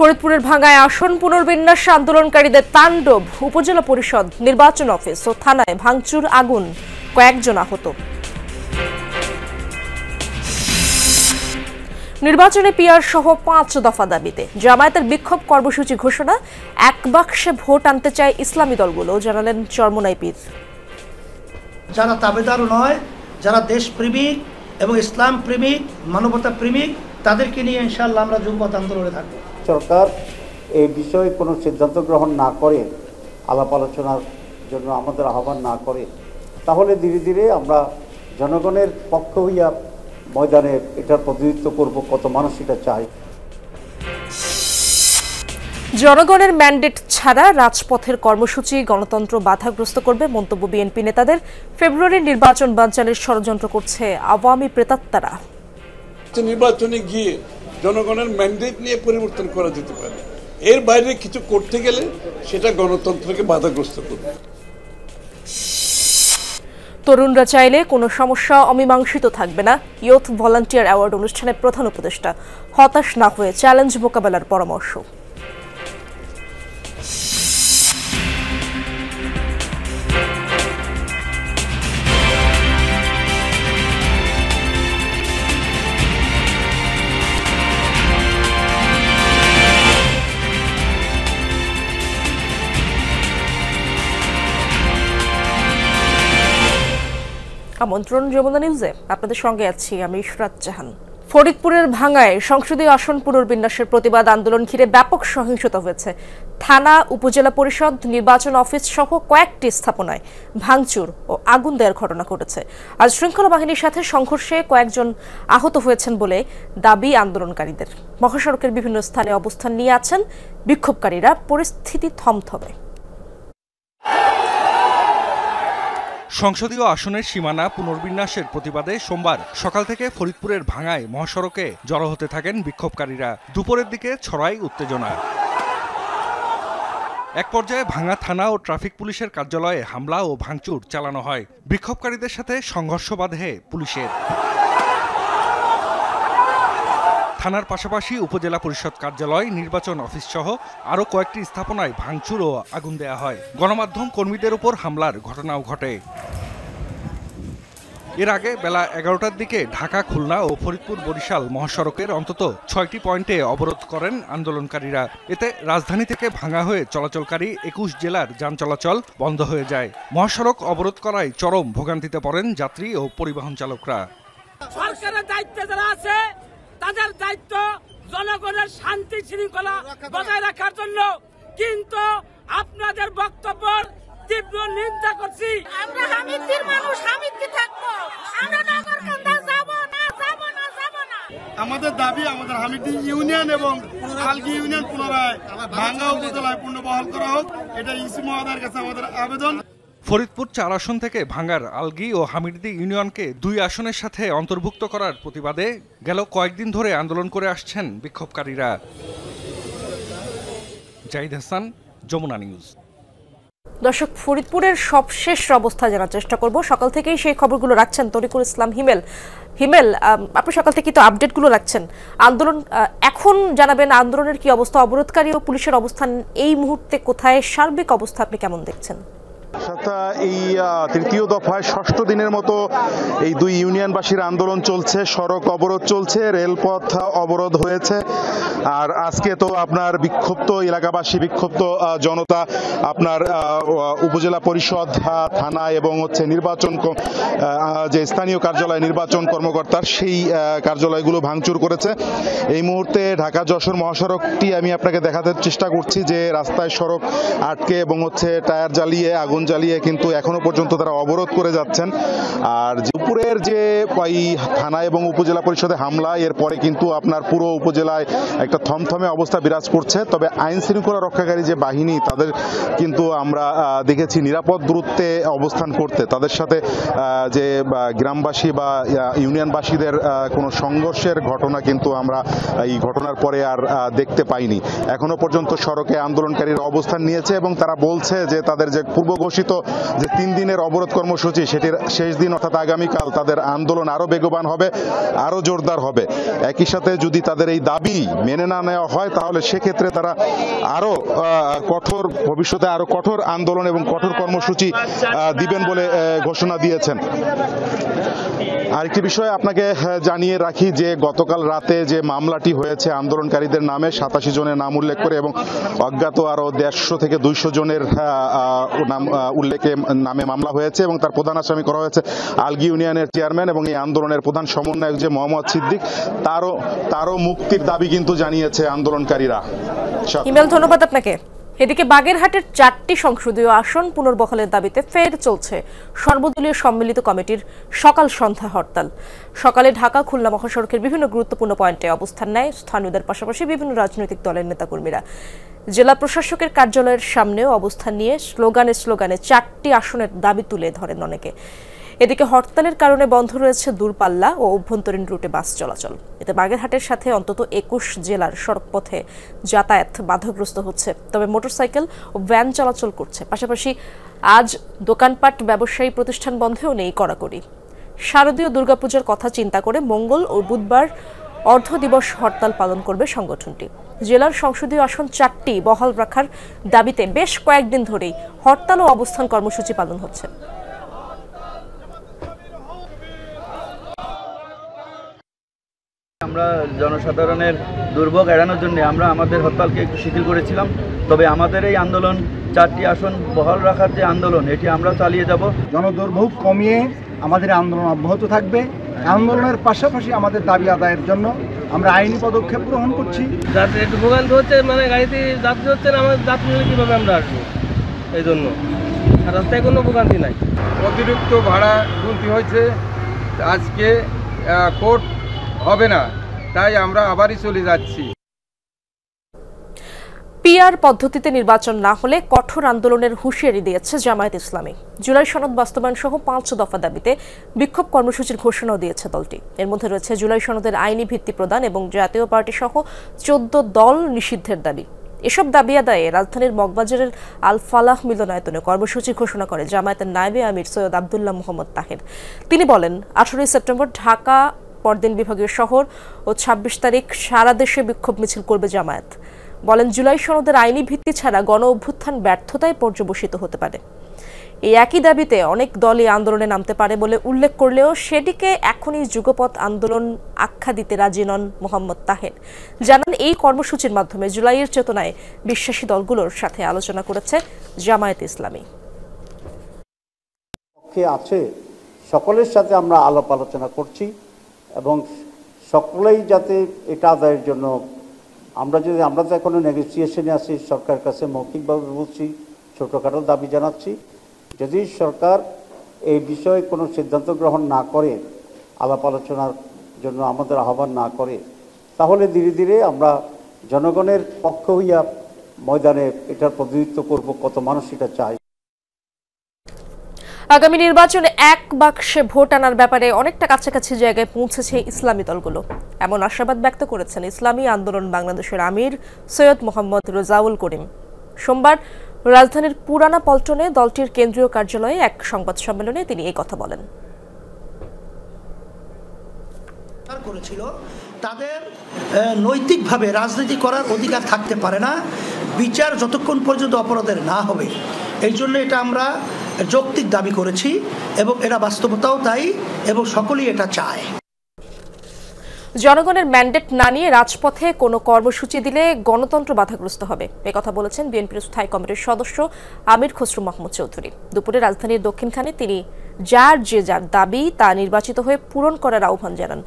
ফরিদপুরের ভাঙ্গায় আসন পুনর্বিন্যাস আন্দোলনকারীদের তাণ্ডব। উপজেলা পরিষদ, নির্বাচন অফিস ও থানায় ভাঙচুর, আগুন, কয়েকজন আহত। নির্বাচনে পিআর সহ 5 দফা দাবিতে জামায়াতের বিক্ষোভ কর্মসূচি ঘোষণা। এক বাক্সে ভোট আনতে চায় ইসলামী দলগুলো, জানালেন চরমোনাই পীর। যারা তাবেদার নয়, যারা দেশপ্রেমিক এবং ইসলাম প্রেমিক, মানবতা প্রেমিক, তাদেরকে নিয়ে ইনশাআল্লাহ আমরা যুগপৎ আন্দোলনে থাকব। সরকার এই বিষয়ে কোনো সিদ্ধান্ত গ্রহণ না করে, আলাপ আলোচনার জন্য আমাদের আহ্বান না করে, তাহলে ধীরে ধীরে আমরা জনগণের পক্ষ হইয়া ময়দানে এটার প্রতিনিধিত্ব করব, কত মানুষ এটা চায়। জনগণের ম্যান্ডেট ছাড়া রাজপথের কর্মসূচি গণতন্ত্র বাধাগ্রস্ত করবে, মন্তব্য বিএনপি নেতাদের। ফেব্রুয়ারির নির্বাচন বানচালের ষড়যন্ত্র করছে আওয়ামী প্রেতাত্মারা। নির্বাচনে গিয়ে জনগণের ম্যান্ডেট নিয়ে পরিবর্তন করা যেতে পারে, এর বাইরে কিছু করতে গেলে সেটা গণতন্ত্রকে বাধাগ্রস্ত করবে। তরুণরা চাইলে কোনো সমস্যা অমীমাংসিত থাকবে না। ইয়ুথ ভলান্টিয়ার অ্যাওয়ার্ড অনুষ্ঠানে প্রধান উপদেষ্টা। হতাশ না হয়ে চ্যালেঞ্জ মোকাবেলার পরামর্শ। আমন্ত্রণ যমুনা নিউজে, আপনাদের সঙ্গে আছি আমি ইশরাত জাহান। ফরিদপুরের ভাঙ্গায় সংসদীয় আসন পুনর্বিন্যাসের প্রতিবাদ আন্দোলন ঘিরে ব্যাপক সহিংসতা হয়েছে। থানা, উপজেলা পরিষদ, নির্বাচন অফিস সহ কয়েকটি স্থাপনায় ভাঙচুর ও আগুন দেওয়ার ঘটনা ঘটেছে। আজ শৃঙ্খলা বাহিনীর সাথে সংঘর্ষে কয়েকজন আহত হয়েছেন বলে দাবি আন্দোলনকারীদের। মহাসড়কের বিভিন্ন স্থানে অবস্থান নিয়ে আছেন বিক্ষোভকারীরা। পরিস্থিতি থমথমে। সংসদীয় আসনের সীমানা পুনর্বিন্যাসের প্রতিবাদে সোমবার সকাল থেকে ফরিদপুরের ভাঙ্গায় মহাসড়কে জড়ো হতে থাকেন বিক্ষোভকারীরা। দুপুরের দিকে ছড়ায় উত্তেজনা। এক পর্যায়ে ভাঙ্গা থানা ও ট্রাফিক পুলিশের কার্যালয়ে হামলা ও ভাঙচুর চালানো হয়। বিক্ষোভকারীদের সাথে সংঘর্ষ বাধে পুলিশের। থানার পাশাপাশি উপজেলা পরিষদ কার্যালয়, নির্বাচন অফিস সহ আরও কয়েকটি স্থাপনায় ভাঙচুর ও আগুন দেয়া হয়। গণমাধ্যম কর্মীদের উপর হামলার ঘটনাও ঘটে। এর আগে বেলা 11টার দিকে ঢাকা, খুলনা ও ফরিদপুর বরিশাল মহাসড়কের অন্তত 6টি পয়েন্টে অবরোধ করেন আন্দোলনকারীরা। এতে রাজধানী থেকে ভাঙ্গা হয়ে চলাচলকারী 21 জেলার যান চলাচল বন্ধ হয়ে যায়। মহাসড়ক অবরোধ করায় চরম ভোগান্তিতে পড়েন যাত্রী ও পরিবহন চালকরা। সরকারের দায়িত্বে যারা আছে তাদের দায়িত্ব জনগণের শান্তি শৃঙ্খলা বজায় রাখার জন্য, কিন্তু আপনাদের বক্তব্যের তীব্র নিন্দা করছি। আমরা হামিদপুর মানুষ, হামিদপুর থাকবো, আমরা নগরকান্দা যাব না, যাব না, যাব না। আমাদের দাবি আমাদের হামিদপুর ইউনিয়ন এবং আলগি ইউনিয়ন পুনরায় ভাঙ্গা উপজেলায় পুনর্বহাল করা হোক, এটা ইসি মহোদয়ের কাছে আমাদের আবেদন। ফরিদপুর 4 আসন থেকে ভাঙ্গার আলগি ও হামিরদি ইউনিয়নকে 2 আসনের সাথে অন্তর্ভুক্ত করার প্রতিবাদে গেল কয়েকদিন ধরে আন্দোলন করে আসছেন বিক্ষোভকারীরা। জাহিদ হাসান, যমুনা নিউজ। দর্শক, ফরিদপুরের সবশেষ অবস্থা জানার চেষ্টা করব। সকাল থেকেই সেই খবরগুলো রাখছেন তরিকুল ইসলাম হিমেল। হিমেল, আপনি সকাল থেকে তো আপডেটগুলো রাখছেন। আন্দোলন এখন জানাবেন আন্দোলনের কি অবস্থা, অবরোধকারী ও পুলিশের অবস্থান এই মুহূর্তে কোথায়, সার্বিক অবস্থা আপনি কেমন দেখছেন? এই তৃতীয় দফায় 6ষ্ঠ দিনের মতো এই 2 ইউনিয়নবাসীর আন্দোলন চলছে। সড়ক অবরোধ চলছে, রেলপথ অবরোধ হয়েছে। আর আজকে তো আপনার বিক্ষুব্ধ এলাকাবাসী, বিক্ষুব্ধ জনতা আপনার উপজেলা পরিষদ, থানা এবং নির্বাচন যে স্থানীয় কার্যালয় নির্বাচন কর্মকর্তার সেই কার্যালয়গুলো ভাঙচুর করেছে। এই মুহূর্তে ঢাকা যশোর মহাসড়কটি আমি আপনাকে দেখাতে চেষ্টা করছি যে রাস্তায় সড়ক আটকে এবং টায়ার জ্বালিয়ে, আগুন জ্বালিয়ে কিন্তু এখনো পর্যন্ত তারা অবরোধ করে যাচ্ছেন। আর দুপুরের যে থানা এবং উপজেলা পরিষদে হামলা, এরপরে কিন্তু আপনার পুরো উপজেলায় একটা থমথমে অবস্থা বিরাজ করছে। তবে আইন শৃঙ্খলা রক্ষাকারী যে বাহিনী, তাদের কিন্তু আমরা দেখেছি নিরাপদ দূরত্বে অবস্থান করতে। তাদের সাথে যে গ্রামবাসী বা ইউনিয়নবাসীদের কোনো সংঘর্ষের ঘটনা কিন্তু আমরা এই ঘটনার পরে আর দেখতে পাইনি। এখনো পর্যন্ত সড়কে আন্দোলনকারীরা অবস্থান নিয়েছে এবং তারা বলছে যে তাদের যে পূর্ব ঘোষিত যে 3 দিনের অবরোধ কর্মসূচি সেটির শেষ দিন অর্থাৎ আগামীকাল তাদের আন্দোলন আরো বেগবান হবে, আরো জোরদার হবে। একই সাথে যদি তাদের এই দাবি মেনে না নেওয়া হয় তাহলে সেক্ষেত্রে তারা আরো কঠোর ভবিষ্যতে আরো কঠোর আন্দোলন এবং কঠোর কর্মসূচি দিবেন বলে ঘোষণা দিয়েছেন। আরেকটি বিষয় আপনাকে জানিয়ে রাখি যে গতকাল রাতে যে মামলাটি হয়েছে আন্দোলনকারীদের নামে 87 জনের নাম উল্লেখ করে এবং অজ্ঞাত আরো 150 থেকে 200 জনের নাম উল্লেখে নামে মামলা হয়েছে এবং তার প্রধান আসামি করা হয়েছে আলগী ইউনিয়নের চেয়ারম্যান এবং এই আন্দোলনের প্রধান সমন্বয়ক যে মোহাম্মদ সিদ্দিক, তারও মুক্তির দাবি কিন্তু জানিয়েছে আন্দোলনকারীরা। ইমেল, ধন্যবাদ আপনাকে। এদিকে বাগেরহাটের 4টি সংসদীয় আসন পুনর্বহালের দাবিতে ফের চলছে সর্বদলীয় সম্মিলিত কমিটির সকাল সন্ধ্যা হরতাল। সকালে ঢাকা খুলনা মহাসড়কের বিভিন্ন গুরুত্বপূর্ণ পয়েন্টে অবস্থান নেয় স্থানীয়দের পাশাপাশি বিভিন্ন রাজনৈতিক দলের নেতাকর্মীরা। জেলা প্রশাসকের কার্যালয়ের সামনেও অবস্থান নিয়ে স্লোগানে 4টি আসনের দাবি তুলে ধরেন অনেকে। এদিকে হরতালের কারণে বন্ধ রয়েছে দূরপাল্লা ও অভ্যন্তরীণ রুটে বাস চলাচল। এতে বাগেরহাটের সাথে অন্তত 21 জেলার সড়কপথে যাতায়াত বাধাগ্রস্ত হচ্ছে, তবে মোটরসাইকেল ও ভ্যান চলাচল করছে। পাশাপাশি আজ দোকানপাট, ব্যবসায়ী প্রতিষ্ঠান বন্ধেও নেই কড়াকড়ি। শারদীয় দুর্গাপূজার কথা চিন্তা করে মঙ্গল ও বুধবার অর্ধ দিবস হরতাল পালন করবে সংগঠনটি। জেলার সংসদীয় আসন 4টি বহাল রাখার দাবিতে বেশ কয়েকদিন ধরেই হরতাল ও অবস্থান কর্মসূচি পালন হচ্ছে। আমরা জনসাধারণের দুর্ভোগ এড়ানোর জন্য আমরা আমাদের হরতালকে একটু শিথিল করেছিলাম, তবে আমাদের এই আন্দোলন 4টি আসন বহাল রাখার যে আন্দোলন এটি আমরা চালিয়ে যাব। জনদুর্ভোগ কমিয়ে আমাদের আন্দোলন অব্যাহত থাকবে। আন্দোলনের পাশাপাশি আমাদের দাবি আদায়ের জন্য আমরা আইনি পদক্ষেপ গ্রহণ করছি। যাত্রী একটু ভোগান্তি হচ্ছে, মানে গাড়িতে যাত্রী হচ্ছে না, আমাদের যাত্রী কীভাবে আমরা আসবো, এই জন্য রাস্তায় কোনো ভোগান্তি নাই। অতিরিক্ত ভাড়া গুনতি হয়েছে, আজকে কোর্ট হবে না, তাই আমরা আবারই চলে যাচ্ছি। পিআর পদ্ধতিতে নির্বাচন না হলে কঠোর আন্দোলনের হুঁশিয়ারি দিয়েছে জামায়াত ইসলামী। জুলাই সনদ বাস্তবায়ন সহ 5 দফা দাবিতে বিক্ষোভ কর্মসূচির ঘোষণাও দিয়েছে দলটি। এর মধ্যে রয়েছে জুলাই সনদের আইনি ভিত্তি প্রদান এবং জাতীয় পার্টি সহ 14 দল নিষিদ্ধের দাবি। এসব দাবি আদায়ে রাজধানীর মগবাজারের আল ফালাহ মিলনায়তনে কর্মসূচি ঘোষণা করে জামায়াতের নায়েবে আমির সৈয়দ আবদুল্লাহ মোহাম্মদ তাহের। তিনি বলেন, 18 সেপ্টেম্বর ঢাকা, পরদিন বিভাগীয় শহর ও 26 তারিখ সারা দেশে বিক্ষোভ মিছিল করবে জামায়াত। বলেন, জুলাই সনদের আইনি ভিত্তি ছাড়া গণ অভ্যুত্থান ব্যর্থতায় পর্যবসিত হতে পারে। এই একই দাবিতে অনেক দলই আন্দোলনে নামতে পারে বলে উল্লেখ করলেও সেটিকে এখনই যুগপৎ আন্দোলন আখ্যা দিতে রাজি নন মোহাম্মদ তাহের। জানান, এই কর্মসূচির মাধ্যমে জুলাইয়ের চেতনায় বিশ্বাসী দলগুলোর সাথে আলোচনা করেছে জামায়াত ইসলামী। আছে সকলের সাথে আমরা আলাপ আলোচনা করছি এবং সকলেই যাতে এটা আদায়ের জন্য আমরা তো এখনো নেগোসিয়েশনে আছি, সরকারের কাছে মৌখিকভাবে বলছি, ছোটোখাটো দাবি জানাচ্ছি। যদি সরকার এই বিষয়ে কোনো সিদ্ধান্ত গ্রহণ না করে, আলাপ আলোচনার জন্য আমাদের আহ্বান না করে, তাহলে ধীরে ধীরে আমরা জনগণের পক্ষ হইয়া ময়দানে এটার প্রতিনিধিত্ব করব, কত মানুষ এটা চায়। আগামী নির্বাচনে এক বাক্সে ভোট আনার ব্যাপারে অনেকটা কাছাকাছি জায়গায় পৌঁছেছে ইসলামী দলগুলো, এমন আশাবাদ ব্যক্ত করেছেন ইসলামী আন্দোলন বাংলাদেশের আমির সৈয়দ মোহাম্মদ রেজাউল করিম। সোমবার রাজধানীর পুরানা পল্টনে দলটির কেন্দ্রীয় কার্যালয়ে এক সংবাদ সম্মেলনে তিনি এই কথা বলেন। তাদের নৈতিকভাবে রাজনীতি করার অধিকার থাকতে পারে না, বিচার যতক্ষণ পর্যন্ত অপরাধের না হবে। এই জন্য এটা আমরা যৌক্তিক দাবি করেছি এবং এটা বাস্তবতাও তাই এবং সকলেই এটা চায়। জনগণের ম্যান্ডেট না নিয়ে রাজপথে কোনো কর্মসূচি দিলে গণতন্ত্র বাধাগ্রস্ত হবে, একথা বলেছেন বিএনপির স্থায়ী কমিটির সদস্য আমির খসরু মাহমুদ চৌধুরী। দুপুরে রাজধানীর দক্ষিণখানে তিনি যার দাবি তা নির্বাচিত হয়ে পূরণ করার আহ্বান জানান।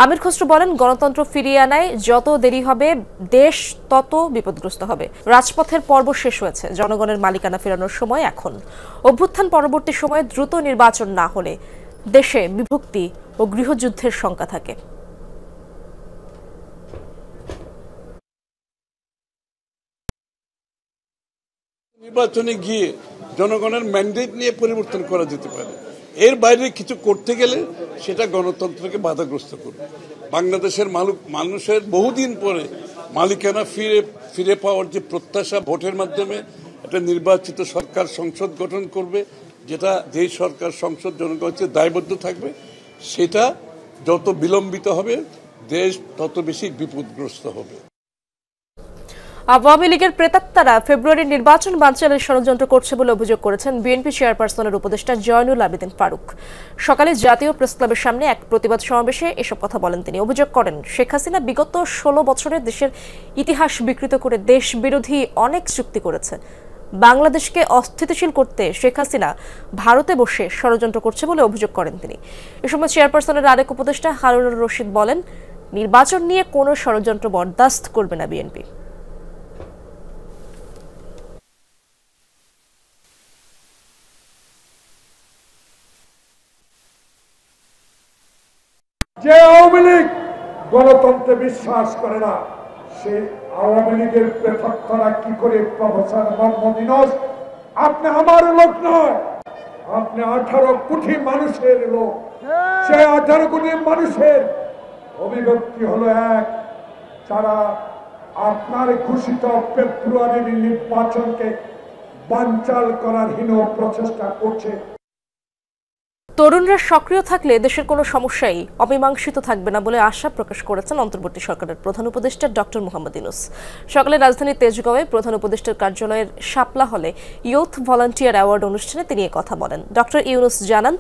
আমির খসরু বলেন, গণতন্ত্র ফিরিয়ে আনায় যত দেরি হবে দেশ তত বিপদগ্রস্ত হবে। রাজপথের পর্ব শেষ হয়েছে, জনগণের মালিকানা ফেরানোর সময় এখন। অভ্যুত্থান পরবর্তী সময়ে দ্রুত নির্বাচন না হলে দেশে বিভক্তি ও গৃহযুদ্ধের শঙ্কা থাকে। নির্বাচনে গিয়ে জনগণের ম্যান্ডেট নিয়ে পরিবর্তন করা যেতে পারে, এর বাইরে কিছু করতে গেলে সেটা গণতন্ত্রকে বাধাগ্রস্ত করবে। বাংলাদেশের মানুষের বহুদিন পরে মালিকানা ফিরে পাওয়ার যে প্রত্যাশা ভোটের মাধ্যমে একটা নির্বাচিত সরকার সংসদ গঠন করবে, যেই সরকার সংসদ জনগণের দায়বদ্ধ থাকবে, সেটা যত বিলম্বিত হবে দেশ তত বেশি বিপদগ্রস্ত হবে। আওয়ামী লীগের প্রেতাত্মারা ফেব্রুয়ারির নির্বাচন বানচালের ষড়যন্ত্র করছে বলে অভিযোগ করেছেন বিএনপি চেয়ারপারসনের উপদেষ্টা জয়নুল আবেদিন ফারুক। সকালে জাতীয় প্রেসক্লাবের সামনে এক প্রতিবাদ সমাবেশে এসব কথা বলেন তিনি। অভিযোগ করেন, শেখ হাসিনা বিগত 16 বছরে দেশের ইতিহাস বিকৃত করে দেশ বিরোধী অনেক চুক্তি করেছে। বাংলাদেশকে অস্থিতিশীল করতে শেখ হাসিনা ভারতে বসে ষড়যন্ত্র করছে বলে অভিযোগ করেন তিনি। এ সময় চেয়ারপারসনের আরেক উপদেষ্টা হারুনুর রশিদ বলেন, নির্বাচন নিয়ে কোনো ষড়যন্ত্র বরদাস্ত করবে না বিএনপি। যে আওয়ামী লীগ গণতন্ত্রে বিশ্বাস করে না, সে আওয়ামী লীগের প্রেতাত্মারা কি করে প্রফেসর মোহাম্মদ ইউনূস, আপনি আমার লোক নয়, আপনি 18 কোটি মানুষের লোক। সে 18 কোটি মানুষের অভিব্যক্তি হলো এক, যারা আপনার ঘোষিত ফেব্রুয়ারির নির্বাচনকে বানচাল করার হীন প্রচেষ্টা করছে। তরুণরা সক্রিয় থাকলে দেশের কোনো সমস্যাই অমীমাংসিত থাকবে না বলে আশা প্রকাশ করেছেন অন্তর্বর্তী সরকারের প্রধান উপদেষ্টা ডক্টর মোহাম্মদ ইউনূস। সকালে রাজধানীর তেজগাঁওয়ে প্রধান উপদেষ্টার কার্যালয়ের শাপলা হলে ইয়ুথ ভলান্টিয়ার অ্যাওয়ার্ড অনুষ্ঠানে তিনি কথা বলেন। ডক্টর ইউনূস জানান,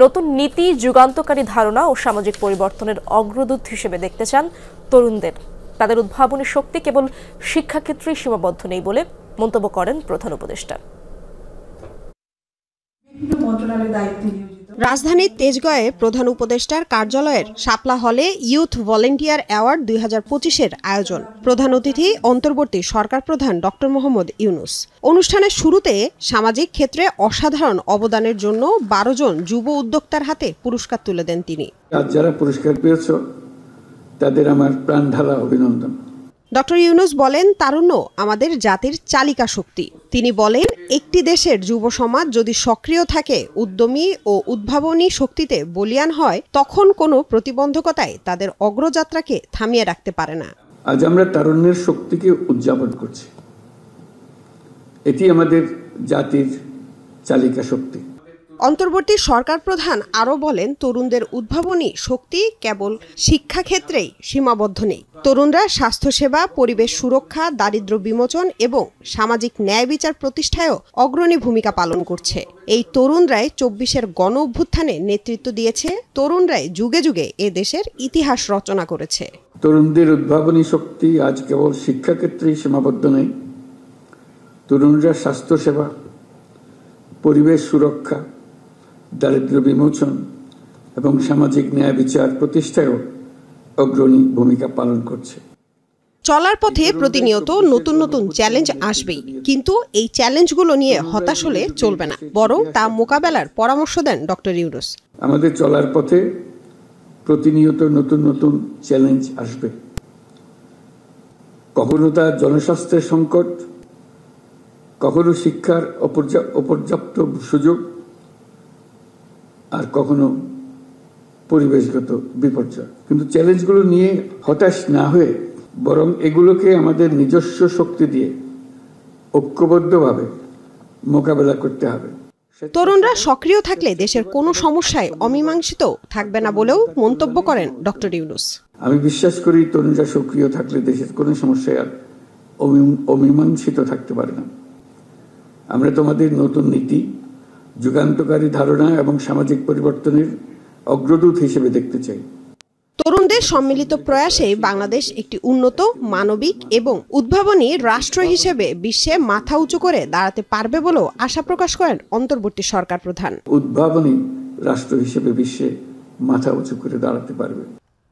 নতুন নীতি যুগান্তকারী ধারণা ও সামাজিক পরিবর্তনের অগ্রদূত হিসেবে দেখতে চান তরুণদের। তাদের উদ্ভাবনী শক্তি কেবল শিক্ষাক্ষেত্রেই সীমাবদ্ধ নেই বলে মন্তব্য করেন প্রধান উপদেষ্টা। রাজধানীর তেজগাঁয়ে প্রধান উপদেষ্টার কার্যালয়ের শাপলা হলে ইয়ুথ ভলান্টিয়ার অ্যাওয়ার্ড 2025-এর আয়োজন। প্রধান অতিথি অন্তর্বর্তী সরকার প্রধান ডক্টর মোহাম্মদ ইউনূস। অনুষ্ঠানের শুরুতে সামাজিক ক্ষেত্রে অসাধারণ অবদানের জন্য 12 জন যুব উদ্যোক্তার হাতে পুরস্কার তুলে দেন তিনি। যারা পুরস্কার পেয়েছে তাদের আমার প্রাণঢালা অভিনন্দন। ডক্টর ইউনূস বলেন, তারুণ্য আমাদের জাতির চালিকা শক্তি। তিনি বলেন, একটি দেশের যুব সমাজ যদি সক্রিয় থাকে, উদ্যমী ও উদ্ভাবনী শক্তিতে বলীয়ান হয়, তখন কোনো প্রতিবন্ধকতায় তাদের অগ্রযাত্রাকে থামিয়ে রাখতে পারে না। আজ আমরা তারুণ্যের শক্তিকে উদযাপন করছি। এটি আমাদের জাতির চালিকা শক্তি। অন্তর্বর্তী সরকার প্রধান আরও বলেন, তরুণদের উদ্ভাবনী শক্তি কেবল শিক্ষাক্ষেত্রেই সীমাবদ্ধ নেই। তরুণরা স্বাস্থ্যসেবা, পরিবেশ সুরক্ষা, দারিদ্র্য বিমোচন এবং সামাজিক ন্যায় বিচার প্রতিষ্ঠায়ও অগ্রণী ভূমিকা পালন করছে। এই তরুণরাই 24-এর গণ অভ্যুত্থানে নেতৃত্ব দিয়েছে। তরুণরাই যুগে যুগে এ দেশের ইতিহাস রচনা করেছে। তরুণদের উদ্ভাবনী শক্তি আজ কেবল শিক্ষাক্ষেত্রেই সীমাবদ্ধ নেই। তরুণরা স্বাস্থ্যসেবা, পরিবেশ সুরক্ষা, দারিদ্র্য বিমোচন এবং সামাজিক ন্যায় বিচার প্রতিষ্ঠায়ও অগ্রণী ভূমিকা পালন করছে। চলার পথে প্রতিনিয়ত নতুন নতুন চ্যালেঞ্জ আসবেই, কিন্তু এই চ্যালেঞ্জগুলো নিয়ে হতাশ হলে চলবে না, বরং তা মোকাবেলার পরামর্শ দেন ডক্টর ইউনূস। আমাদের চলার পথে প্রতিনিয়ত নতুন নতুন চ্যালেঞ্জ আসবে। কখনো তা জনস্বাস্থ্যের সংকট, কখনো শিক্ষার অপর্যাপ্ত সুযোগ, আর কখনো পরিবেশগত বিপর্যয়। কিন্তু চ্যালেঞ্জগুলো নিয়ে হতাশ না হয়ে বরং এগুলোকে আমাদের নিজস্ব শক্তি দিয়ে ঐক্যবদ্ধভাবে মোকাবেলা করতে হবে। তরুণরা সক্রিয় থাকলে দেশের কোনো সমস্যায় অমীমাংসিত থাকবে না বলেও মন্তব্য করেন ডক্টর ইউনূস। আমি বিশ্বাস করি, তরুণরা সক্রিয় থাকলে দেশের কোনো সমস্যায় আর অমীমাংসিত থাকতে পারে না। আমরা তোমাদের নতুন নীতি, যুগান্তকারী ধারণা এবং সামাজিক পরিবর্তনের অগ্রদূত হিসেবে দেখতে চাই। তরুণদের সম্মিলিত প্রয়াসে বাংলাদেশ একটি উন্নত, মানবিক এবং উদ্ভাবনী রাষ্ট্র হিসেবে বিশ্বে মাথা উঁচু করে দাঁড়াতে পারবে বলেও আশা প্রকাশ করেন অন্তর্বর্তী সরকার প্রধান। উদ্ভাবনী রাষ্ট্র হিসেবে বিশ্বে মাথা উঁচু করে দাঁড়াতে পারবে।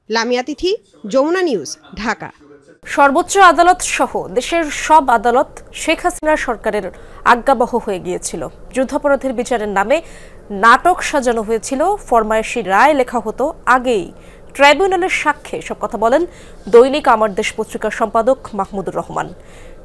লামিয়া তিথি, যমুনা নিউজ, ঢাকা। সর্বোচ্চ আদালত সহ দেশের সব আদালত শেখ হাসিনা সরকারের আজ্ঞাবহ হয়ে গিয়েছিল। যুদ্ধাপরাধের বিচারের নামে নাটক সাজানো হয়েছিল, ফরমায়েশি রায় লেখা হতো আগেই। ট্রাইব্যুনালের সাক্ষ্যে সব কথা বলেন দৈনিক আমার দেশ পত্রিকার সম্পাদক মাহমুদুর রহমান।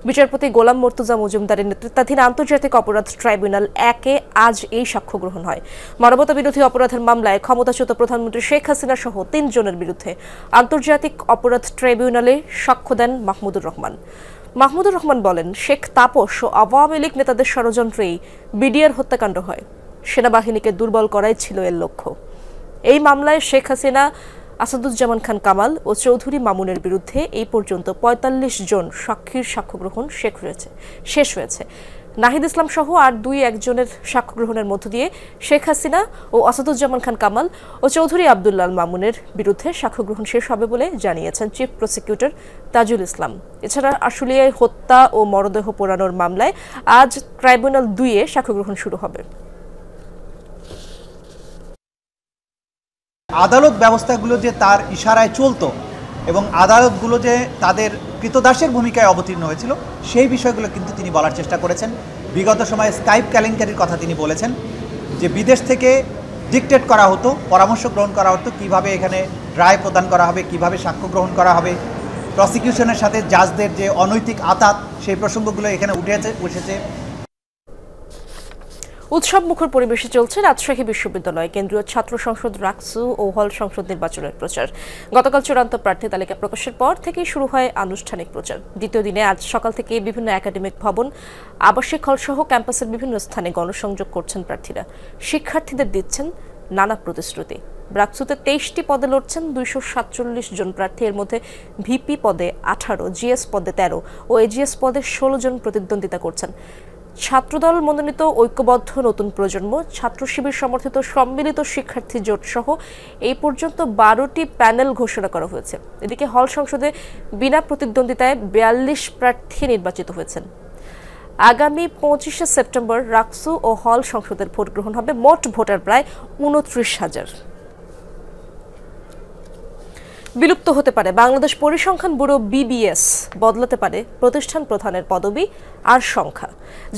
বিচারপতি গোলাম মর্তুজা মজুমদারের নেতৃত্বাধীন আন্তর্জাতিক অপরাধ ট্রাইব্যুনাল 1-এ আজ এই সাক্ষ্য গ্রহণ হয়। মানবতা বিরোধী অপরাধের মামলায় ক্ষমতাচ্যুত প্রধানমন্ত্রী শেখ হাসিনা সহ 3 জনের বিরুদ্ধে আন্তর্জাতিক অপরাধ ট্রাইব্যুনালে সাক্ষ্য দেন মাহমুদুর রহমান। মাহমুদুর রহমান বলেন, শেখ তাপস ও আওয়ামী লীগ নেতাদের ষড়যন্ত্রেই বিডিআর হত্যাকাণ্ড হয়। সেনাবাহিনীকে দুর্বল করাই ছিল এর লক্ষ্য। এই মামলায় শেখ হাসিনা, আসাদুজ্জামান খান কামাল ও চৌধুরী মামুনের বিরুদ্ধে এই পর্যন্ত ৪৫ জন সাক্ষীর সাক্ষ্য গ্রহণ শেষ হয়েছে। নাহিদ ইসলাম সহ আর ২-১ সাক্ষ্য গ্রহণের মধ্য দিয়ে শেখ হাসিনা ও আসাদুজ্জামান খান কামাল ও চৌধুরী আব্দুল্লাহ মামুনের বিরুদ্ধে সাক্ষ্য গ্রহণ শেষ হবে বলে জানিয়েছেন চিফ প্রসিকিউটর তাজুল ইসলাম। এছাড়া আশুলিয়ায় হত্যা ও মরদেহ পোড়ানোর মামলায় আজ ট্রাইব্যুনাল ২-এ সাক্ষ্য গ্রহণ শুরু হবে। আদালত ব্যবস্থাগুলো যে তার ইশারায় চলতো এবং আদালতগুলো যে তাদের কৃতদাসের ভূমিকায় অবতীর্ণ হয়েছিল সেই বিষয়গুলো কিন্তু তিনি বলার চেষ্টা করেছেন। বিগত সময়ে স্কাইপ কেলেঙ্কারির কথা তিনি বলেছেন, যে বিদেশ থেকে ডিকটেট করা হতো, পরামর্শ গ্রহণ করা হতো কিভাবে এখানে রায় প্রদান করা হবে, কিভাবে সাক্ষ্য গ্রহণ করা হবে, প্রসিকিউশনের সাথে জাজদের যে অনৈতিক আতাত সেই প্রসঙ্গগুলো এখানে উঠেছে। উৎসব মুখর পরিবেশে চলছে রাজশাহী বিশ্ববিদ্যালয় কেন্দ্রীয় ছাত্র সংসদ রাকসু ও হল সংসদ নির্বাচনের প্রচার। গতকাল চূড়ান্ত প্রার্থী তালিকা প্রকাশের পর থেকেই শুরু হয় আনুষ্ঠানিক প্রচার। দ্বিতীয় দিনে আজ সকাল থেকে বিভিন্ন একাডেমিক ভবন, আবাসিক হল সহ ক্যাম্পাসের বিভিন্ন স্থানে গণসংযোগ করছেন প্রার্থীরা। শিক্ষার্থীদের দিচ্ছেন নানা প্রতিশ্রুতি। রাকসুতে ২৩টি পদে লড়ছেন ২৪৭ জন প্রার্থী। এর মধ্যে ভিপি পদে ১৮, জিএস পদে ১৩ ও এজিএস পদে ১৬ জন প্রতিদ্বন্দ্বিতা করছেন। ছাত্রদল মনোনীত ঐক্যবদ্ধ নতুন প্রজন্ম, ছাত্র শিবির সমর্থিত সম্মিলিত শিক্ষার্থী জোট সহ এই পর্যন্ত ১২টি প্যানেল ঘোষণা করা হয়েছে। এদিকে হল সংসদে বিনা প্রতিদ্বন্দ্বিতায় ৪২ প্রার্থী নির্বাচিত হয়েছেন। আগামী ২৫শে সেপ্টেম্বর রাকসু ও হল সংসদের ভোট গ্রহণ হবে। মোট ভোটার প্রায় ২৯,০০০। বিলুপ্ত হতে পারে বাংলাদেশ পরিসংখ্যান ব্যুরো বিবিএস, বদলাতে পারে প্রতিষ্ঠান প্রধানের পদবি আর সংখ্যা।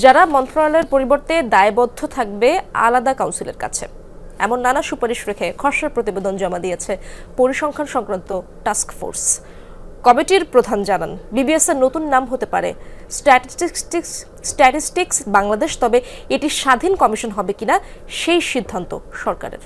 যারা মন্ত্রণালয়ের পরিবর্তে দায়বদ্ধ থাকবে আলাদা কাউন্সিলের কাছে, এমন নানা সুপারিশ রেখে খসড়া প্রতিবেদন জমা দিয়েছে পরিসংখ্যান সংক্রান্ত টাস্ক ফোর্স। কমিটির প্রধান জানান, বিবিএস এর নতুন নাম হতে পারে স্ট্যাটিস্টিক্স বাংলাদেশ, তবে এটি স্বাধীন কমিশন হবে কিনা সেই সিদ্ধান্ত সরকারের।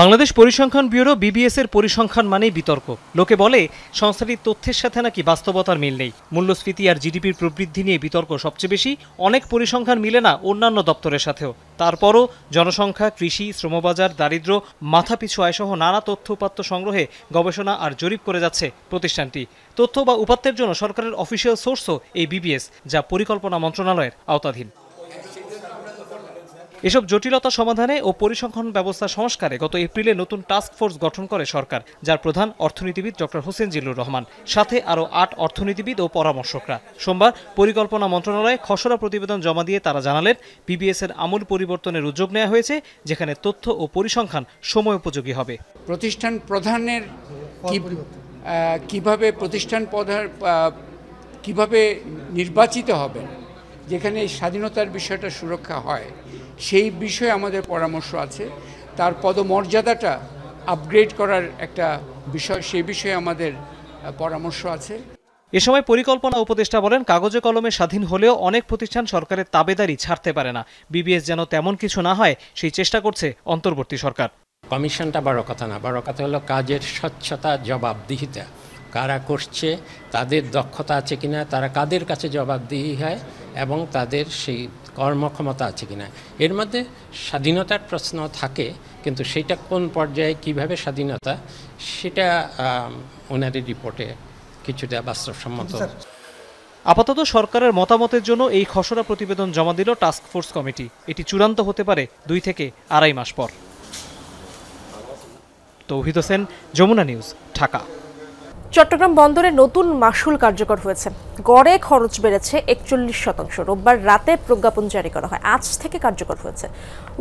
বাংলাদেশ পরিসংখ্যান ব্যুরো বিবিএস এর পরিসংখ্যান মানেই বিতর্ক। লোকে বলে সংস্থাটির তথ্যের সাথে নাকি বাস্তবতার মিল নেই। মূল্যস্ফীতি আর জিডিপির প্রবৃদ্ধি নিয়ে বিতর্ক সবচেয়ে বেশি। অনেক পরিসংখ্যান মিলে না অন্যান্য দপ্তরের সাথেও। তারপরও জনসংখ্যা, কৃষি, শ্রমবাজার, দারিদ্র্য, মাথাপিছু আয়সহ নানা তথ্য উপাত্ত সংগ্রহে গবেষণা আর জরিপ করে যাচ্ছে প্রতিষ্ঠানটি। তথ্য বা উপাত্তের জন্য সরকারের অফিসিয়াল সোর্সও এই বিবিএস, যা পরিকল্পনা মন্ত্রণালয়ের আওতাধীন। এসব জটিলতা সমাধানে ও পরিসংখ্যান ব্যবস্থা সংস্কারে গত এপ্রিলে নতুন টাস্ক ফোর্স গঠন করে সরকার, যার প্রধান অর্থনীতিবিদ ডক্টর হোসেন জিল্লুর রহমান, সাথে আরও ৮ অর্থনীতিবিদ ও পরামর্শকরা। সোমবার পরিকল্পনা মন্ত্রণালয়ে খসড়া প্রতিবেদন জমা দিয়ে তারা জানালেন, বিবিএস এর আমূল পরিবর্তনের উদ্যোগ নেওয়া হয়েছে, যেখানে তথ্য ও পরিসংখ্যান সময় উপযোগী হবে। প্রতিষ্ঠান প্রধানের কিভাবে প্রতিষ্ঠান প্রধান কিভাবে নির্বাচিত হবেন, যেখানে স্বাধীনতার বিষয়টা সুরক্ষা হয়, সেই বিষয়ে আমাদের পরামর্শ আছে। তার পদমর্যাদাটা আপগ্রেড করার একটা বিষয়, সেই বিষয়ে আমাদের পরামর্শ আছে। এ সময় পরিকল্পনা উপদেষ্টা বলেন, কাগজে কলমে স্বাধীন হলেও অনেক প্রতিষ্ঠান সরকারের তাবেদারি ছাড়তে পারে না। বিবিএস যেন তেমন কিছু না হয় সেই চেষ্টা করছে অন্তর্বর্তী সরকার। কমিশনটা বড় কথা না, বড় কথা হলো কাজের স্বচ্ছতা, জবাবদিহিতা। কারা করছে, তাদের দক্ষতা আছে কিনা, তারা কাদের কাছে জবাবদিহি হয় এবং তাদের সেই কর্মক্ষমতা আছে কিনা। এর মধ্যে স্বাধীনতার প্রশ্ন থাকে, কিন্তু সেটা কোন পর্যায়ে কিভাবে স্বাধীনতা, সেটা ওনাদের রিপোর্টে কিছুটা বাস্তবসম্মত। আপাতত সরকারের মতামতের জন্য এই খসড়া প্রতিবেদন জমা দিল টাস্ক ফোর্স কমিটি। এটি চূড়ান্ত হতে পারে 2 থেকে 2.5 মাস পর। তৌহিদ হোসেন, যমুনা নিউজ, ঢাকা। চট্টগ্রাম বন্দরে নতুন মাশুল কার্যকর হয়েছে। গড়ে খরচ বেড়েছে 41%। রোববার রাতে প্রজ্ঞাপন জারি করা হয়, আজ থেকে কার্যকর হয়েছে।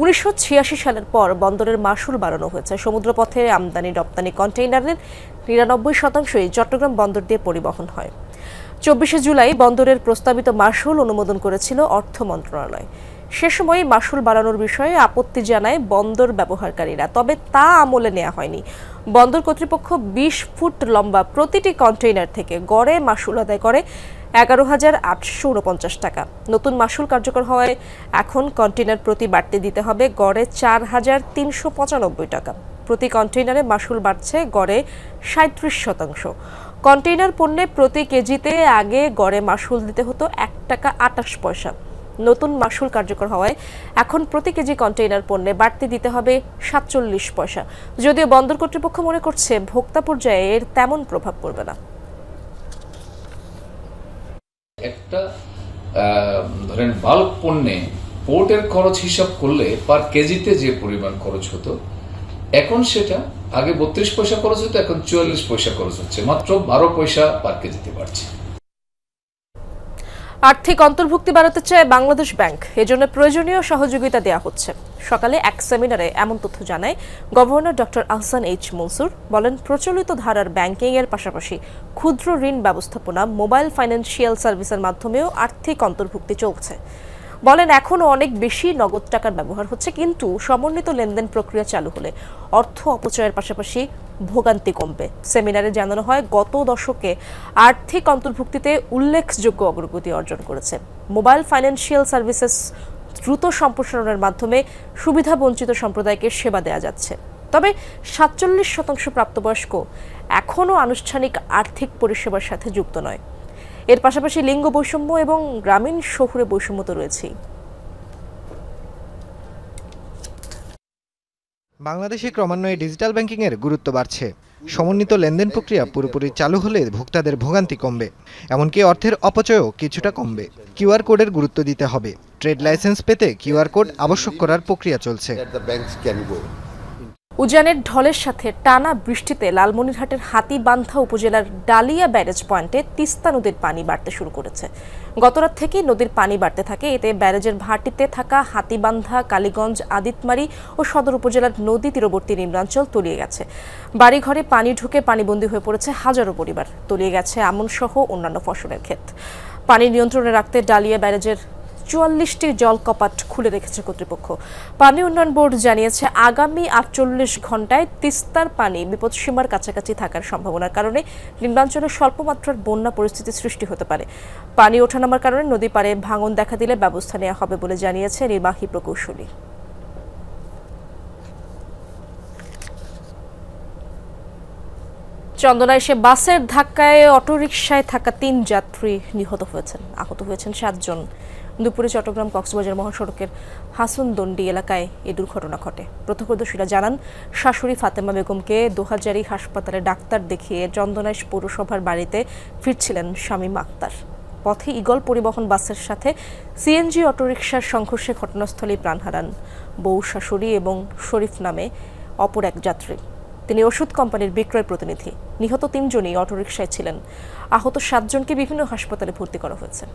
1986 সালের পর বন্দরের মাশুল বাড়ানো হয়েছে। সমুদ্রপথে আমদানি রপ্তানি কন্টেইনারের 99%ই চট্টগ্রাম বন্দর দিয়ে পরিবহন হয়। 24শে জুলাই বন্দরের প্রস্তাবিত মাশুল অনুমোদন করেছিল অর্থ মন্ত্রণালয়। সে সময় মাশুল বাড়ানোর বিষয়ে আপত্তি জানায় বন্দর ব্যবহারকারীরা, তবে তা আমলে নেওয়া হয়নি। বন্দর কর্তৃপক্ষ 20 ফুট লম্বা প্রতিটি কন্টেইনার থেকে গড়ে মাশুল আদায় করে 11,849 টাকা। নতুন মাশুল কার্যকর হওয়ায় এখন কন্টেইনার প্রতি বাড়তি দিতে হবে গড়ে 4,395 টাকা। প্রতি কন্টেইনারে মাশুল বাড়ছে গড়ে 37%। কন্টেইনার পণ্যে প্রতি কেজিতে আগে গড়ে মাশুল দিতে হতো 1 টাকা 28 পয়সা। নতুন মাশুল কার্যকর হওয়ায় এখন প্রতি কেজি কন্টেইনার পণ্যে বাড়তি দিতে হবে 47 পয়সা। যদিও বন্দর কর্তৃপক্ষ মনে করছে ভোক্তা পর্যায়ে এর তেমন প্রভাব পড়বে না। একটা ধরেন বাল্ক পণ্যে পোর্টের খরচ হিসাব করলে পার কেজিতে যে পরিমাণ খরচ হতো, এখন সেটা আগে 32 পয়সা খরচ হতো, এখন 44 পয়সা খরচ হচ্ছে, মাত্র 12 পয়সা পার কেজিতে বাড়ছে। আর্থিক অন্তর্ভুক্তি বাড়াতে চায় বাংলাদেশ ব্যাংক, এজন্য প্রয়োজনীয় সহযোগিতা দেওয়া হচ্ছে। সকালে এক সেমিনারে এমন তথ্য জানায় governor doctor Ahsan H Mansur. বলেন, প্রচলিত ধারার ব্যাংকিং এর পাশাপাশি ক্ষুদ্র ঋণ ব্যবস্থাপনা, মোবাইল ফাইন্যান্সিয়াল সার্ভিসের মাধ্যমেও আর্থিক অন্তর্ভুক্তি চলছে। বলেন, এখনও অনেক বেশি নগদ টাকার ব্যবহার হচ্ছে, কিন্তু সমন্বিত লেনদেন প্রক্রিয়া চালু হলে অর্থ অপচয়ের পাশাপাশি ভোগান্তি কমবে। সেমিনারে জানানো হয়, গত দশকে আর্থিক অন্তর্ভুক্তিতে উল্লেখযোগ্য অগ্রগতি অর্জন করেছে। মোবাইল ফাইন্যান্সিয়াল সার্ভিসেস দ্রুত সম্প্রসারণের মাধ্যমে সুবিধাবঞ্চিত সম্প্রদায়কে সেবা দেওয়া যাচ্ছে। তবে 47% প্রাপ্তবয়স্ক এখনও আনুষ্ঠানিক আর্থিক পরিষেবার সাথে যুক্ত নয়। এর পাশাপাশি লিঙ্গ বৈষম্য এবং গ্রামীণ শহুরে বৈষম্য তো রয়েছেই। বাংলাদেশে ক্রমান্বয়ে ডিজিটাল ব্যাংকিংয়ের গুরুত্ব বাড়ছে। সমন্বিত লেনদেন প্রক্রিয়া পুরোপুরি চালু হলে ভোক্তাদের ভোগান্তি কমবে, এমনকি অর্থের অপচয়ও কিছুটা কমবে। কিউআর কোডের গুরুত্ব দিতে হবে। ট্রেড লাইসেন্স পেতে কিউআর কোড আবশ্যক করার প্রক্রিয়া চলছে। উজানের ঢলের সাথে টানা বৃষ্টিতে লালমনিরহাটের হাতীবান্ধা উপজেলার ডালিয়া ব্যারেজ পয়েন্টে তিস্তা নদীর পানি বাড়তে শুরু করেছে। গতরাত থেকেই নদীর পানি বাড়তে থাকে। এতে ব্যারেজের ভাটিতে থাকা হাতীবান্ধা, কালীগঞ্জ, আদিতমারি ও সদর উপজেলার নদী তীরবর্তী নিম্নাঞ্চল তলিয়ে গেছে। বাড়িঘরে পানি ঢুকে পানিবন্দী হয়ে পড়েছে হাজারো পরিবার। তলিয়ে গেছে আমন সহ অন্যান্য ফসলের ক্ষেত। পানি নিয়ন্ত্রণে রাখতে ডালিয়া ব্যারেজের 44টি জল কপাট খুলে রেখেছে কর্তৃপক্ষ। পানি উন্নয়ন বোর্ড জানিয়েছে, আগামী 48 ঘন্টায় তিস্তার পানি বিপদসীমার কাছাকাছি থাকার সম্ভাবনার কারণে নিম্নাঞ্চলে স্বল্প মাত্রার বন্যা পরিস্থিতি সৃষ্টি হতে পারে। পানি ওঠানামার কারণে নদী পাড়ে ভাঙন দেখা দিলে ব্যবস্থা নেওয়া হবে বলে জানিয়েছে নির্বাহী প্রকৌশলী। চন্দনায় এসে বাসের ধাক্কায় অটোরিকশায় থাকা 3 যাত্রী নিহত হয়েছেন, আহত হয়েছেন 7 জন। দুপুরে চট্টগ্রাম কক্সবাজার মহাসড়কের হাসুনদন্ডি এলাকায় এই দুর্ঘটনা ঘটে। প্রত্যক্ষদর্শীরা জানান, শাশুড়ি ফাতেমা বেগমকে দোহাজারি হাসপাতালে ডাক্তার দেখিয়ে চন্দনাইশ পৌরসভার বাড়িতে ফিরছিলেন শামীম আক্তার। পথে ঈগল পরিবহন বাসের সাথে সিএনজি অটোরিকশার সংঘর্ষে ঘটনাস্থলেই প্রাণ হারান বউ শাশুড়ি এবং শরীফ নামে অপর এক যাত্রী। তিনি ওষুধ কোম্পানির বিক্রয় প্রতিনিধি। নিহত 3 জনই অটোরিকশায় ছিলেন। আহত 7 জনকে বিভিন্ন হাসপাতালে ভর্তি করা হয়েছে।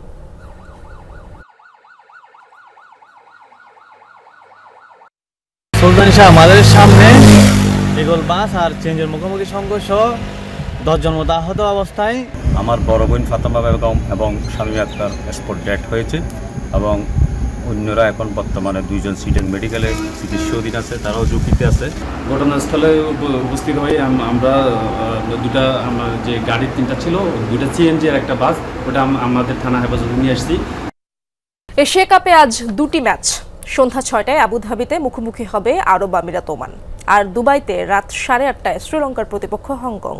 আমাদের সামনে ঈগল বাস আর চেঞ্জের মুখোমুখি সংঘর্ষ, 10 জন মতো আহত অবস্থায়। আমার বড় বোন ফাতেমা বেগম এবং শামীম আক্তার স্পট ডেথ হয়েছে এবং অন্যরা এখন বর্তমানে 2 জন সিডেন মেডিকেলে চিকিৎসাধীন আছে, তারাও ঝুঁকিতে আছে। ঘটনাস্থলে উপস্থিত হয়ে আমরা দুটা, আমার যে গাড়ির 3টা ছিল, 2টা সিএনজি আর একটা বাস, ওটা আমাদের থানা হেফাজতে নিয়ে আসছি। এশিয়া কাপে আজ 2টি ম্যাচ। সন্ধ্যা 6টায় আবুধাবিতে মুখোমুখি হবে আরব আমিরাত ওমান, আর দুবাইতে রাত 8:30টায় শ্রীলঙ্কার প্রতিপক্ষ হংকং।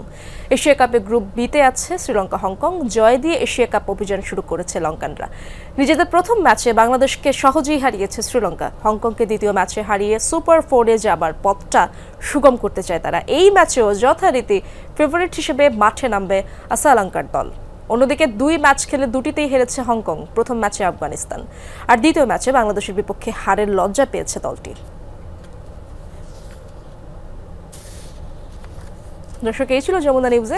এশিয়া কাপে গ্রুপ বিতে আছে শ্রীলঙ্কা, হংকং। জয় দিয়ে এশিয়া কাপ অভিযান শুরু করেছে লঙ্কানরা। নিজেদের প্রথম ম্যাচে বাংলাদেশকে সহজেই হারিয়েছে শ্রীলঙ্কা। হংকংকে দ্বিতীয় ম্যাচে হারিয়ে সুপার 4-এ যাবার পথটা সুগম করতে চায় তারা। এই ম্যাচেও যথারীতি ফেভারিট হিসেবে মাঠে নামবে শ্রীলঙ্কার দল। অন্যদিকে 2 ম্যাচ খেলে 2টিতেই হেরেছে হংকং। প্রথম ম্যাচে আফগানিস্তান, আর দ্বিতীয় ম্যাচে বাংলাদেশের বিপক্ষে হারের লজ্জা পেয়েছে দলটি। দর্শক, এই ছিল যমুনা নিউজে।